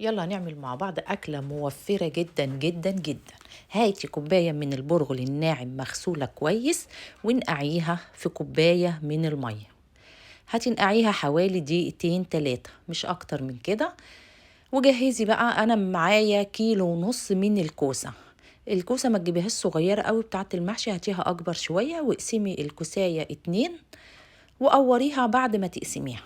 يلا نعمل مع بعض أكلة موفرة جدا جدا جدا. هاتي كوباية من البرغل الناعم مغسولة كويس، ونقعيها في كوباية من المية. هتنقعيها حوالي دقيقتين تلاتة، مش أكتر من كده. وجهزي بقى، أنا معايا 1.5 كيلو من الكوسة. الكوسة ما تجيبيهاش صغيرة قوي بتاعة المحشي، هاتيها أكبر شوية، واقسمي الكوساية 2 وقوريها بعد ما تقسميها.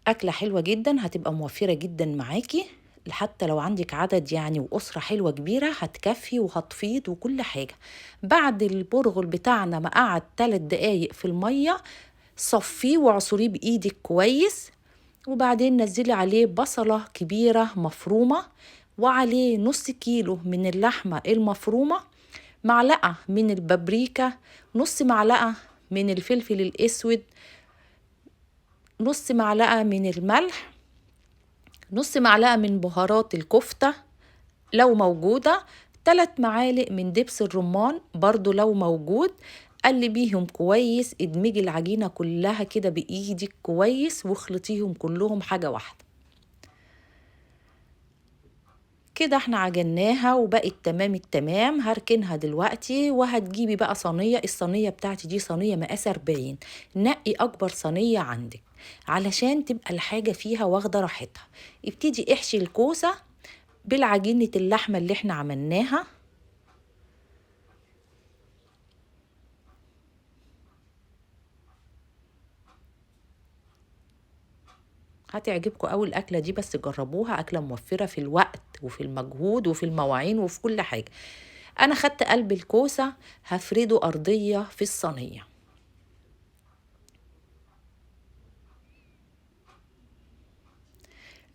أكلة حلوة جدا، هتبقى موفرة جدا معاكي. حتى لو عندك عدد يعني وأسرة حلوة كبيرة هتكفي وهتفيض وكل حاجة. بعد البرغل بتاعنا ما قعد 3 دقايق في المية، صفيه وعصريه بإيدك كويس. وبعدين نزلي عليه بصلة كبيرة مفرومة، وعليه نص كيلو من اللحمة المفرومة، معلقة من البابريكا، نص معلقة من الفلفل الأسود، نص معلقة من الملح، نص معلقة من بهارات الكفتة لو موجودة، 3 معالق من دبس الرمان برضو لو موجود. قلبيهم كويس، ادمجي العجينة كلها كده بإيدك كويس، واخلطيهم كلهم حاجة واحدة. كده احنا عجناها وبقت تمام التمام. هركنها دلوقتي، وهتجيبي بقى صينية. الصينية بتاعتي دي صينية مقاس 40. نقي أكبر صينية عندك علشان تبقى الحاجة فيها واخدة راحتها. ابتدي احشي الكوسة بالعجينة اللحمة اللي احنا عملناها. هتعجبكم قوي الأكلة دي، بس جربوها. أكلة موفرة في الوقت وفي المجهود وفي المواعين وفي كل حاجة. أنا خدت قلب الكوسة هفرده أرضية في الصينية.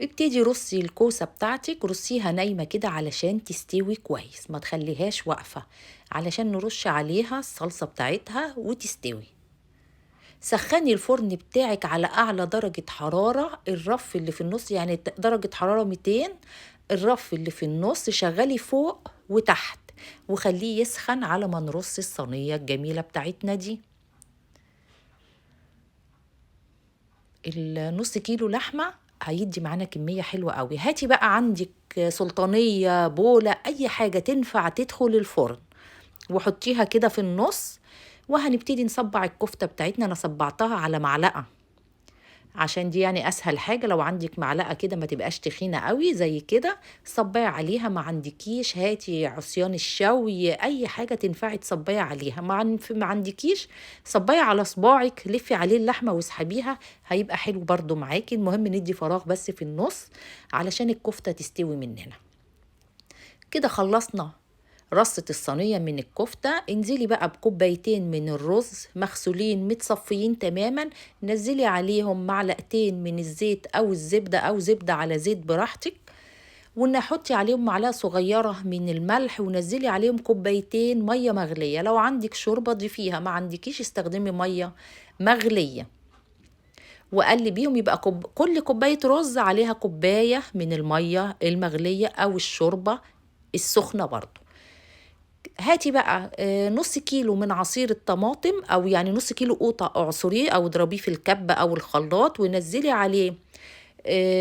ابتدي رصي الكوسة بتاعتك، رصيها نايمة كده علشان تستوي كويس، ما تخليهاش واقفة علشان نرش عليها الصلصة بتاعتها وتستوي. سخني الفرن بتاعك على أعلى درجة حرارة. الرف اللي في النص يعني درجة حرارة 200، الرف اللي في النص شغلي فوق وتحت، وخليه يسخن على ما نرص الصينية الجميلة بتاعتنا دي. النص كيلو لحمة هيدي معانا كمية حلوة قوي. هاتي بقى عندك سلطانية، بولة، أي حاجة تنفع تدخل الفرن، وحطيها كده في النص. وهنبتدي نصبع الكفتة بتاعتنا. أنا صبعتها على معلقة عشان دي يعني اسهل حاجة. لو عندك معلقة كده ما تبقاش تخينة قوي زي كده، صبعي عليها. ما عندكيش هاتي عصيان الشوي، اي حاجة تنفعي تصبعي عليها. ما عندكيش، صبعي على صباعك، لفي عليه اللحمة واسحبيها، هيبقى حلو برضو معاكي. المهم ندي فراغ بس في النص علشان الكفتة تستوي مننا. كده خلصنا رصة الصينية من الكفتة. انزلي بقى بكوبايتين من الرز مغسولين متصفيين تماما، نزلي عليهم معلقتين من الزيت او الزبدة او زبدة على زيت براحتك، ونحطي عليهم معلقة صغيرة من الملح، ونزلي عليهم كوبايتين مية مغلية. لو عندك شوربة ضيفيها، ما عندكيش استخدمي مية مغلية. وقلبيهم، يبقى كل كوباية رز عليها كوباية من المية المغلية او الشوربة السخنة برضو. هاتي بقى نص كيلو من عصير الطماطم، او يعني نص كيلو قوطة اعصريه او اضربيه في الكبة او الخلاط، ونزلي عليه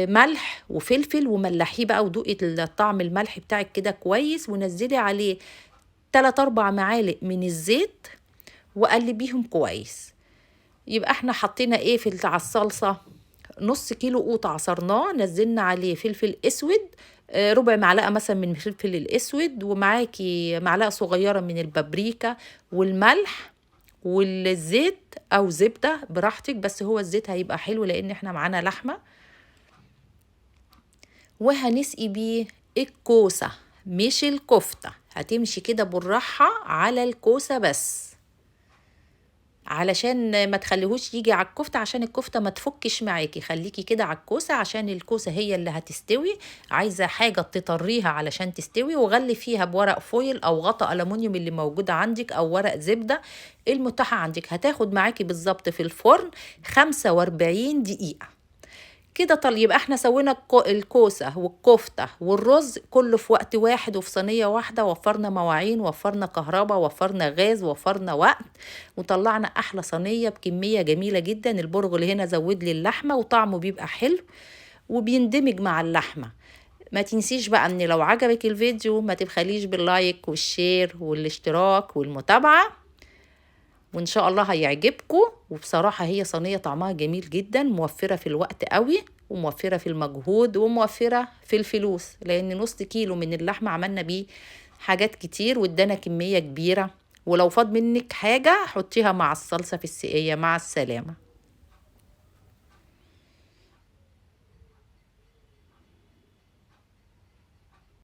ملح وفلفل، وملحيه بقى ودوقي الطعم الملح بتاعك كده كويس. ونزلي عليه 3 4 معالق من الزيت، وقلبيهم كويس. يبقى احنا حطينا ايه على الصلصة؟ نص كيلو قوط عصرناه، نزلنا عليه فلفل اسود، ربع معلقة مثلا من الفلفل الاسود، ومعاكي معلقة صغيرة من البابريكا والملح والزيت او زبدة براحتك، بس هو الزيت هيبقى حلو لان احنا معانا لحمة. وهنسقي بيه الكوسة مش الكفتة. هتمشي كده بالراحة على الكوسة بس، علشان ما تخليهوش يجي على الكفتة، عشان الكفتة ما تفكش معاكي. خليكي كده على الكوسة عشان الكوسة هي اللي هتستوي. عايزة حاجة تطريها علشان تستوي، وغلي فيها بورق فويل او غطا ألمونيوم اللي موجود عندك، او ورق زبدة المتاحة عندك. هتاخد معاكي بالظبط في الفرن 45 دقيقة. كده. طيب يبقى احنا سوينا الكوسة والكفتة والرز كله في وقت واحد وفي صينية واحدة، وفرنا مواعين، وفرنا كهرباء، وفرنا غاز، وفرنا وقت، وطلعنا احلى صينية بكمية جميلة جدا. البرغل هنا زود لي اللحمة وطعمه بيبقى حلو وبيندمج مع اللحمة. ما تنسيش بقى ان لو عجبك الفيديو ما تبخليش باللايك والشير والاشتراك والمتابعة، وان شاء الله هيعجبكم. وبصراحة هي صينية طعمها جميل جدا، موفرة في الوقت قوي، وموفرة في المجهود، وموفرة في الفلوس، لان نص كيلو من اللحمة عملنا بيه حاجات كتير وادانا كمية كبيرة. ولو فاض منك حاجة حطيها مع الصلصة في السقية. مع السلامة.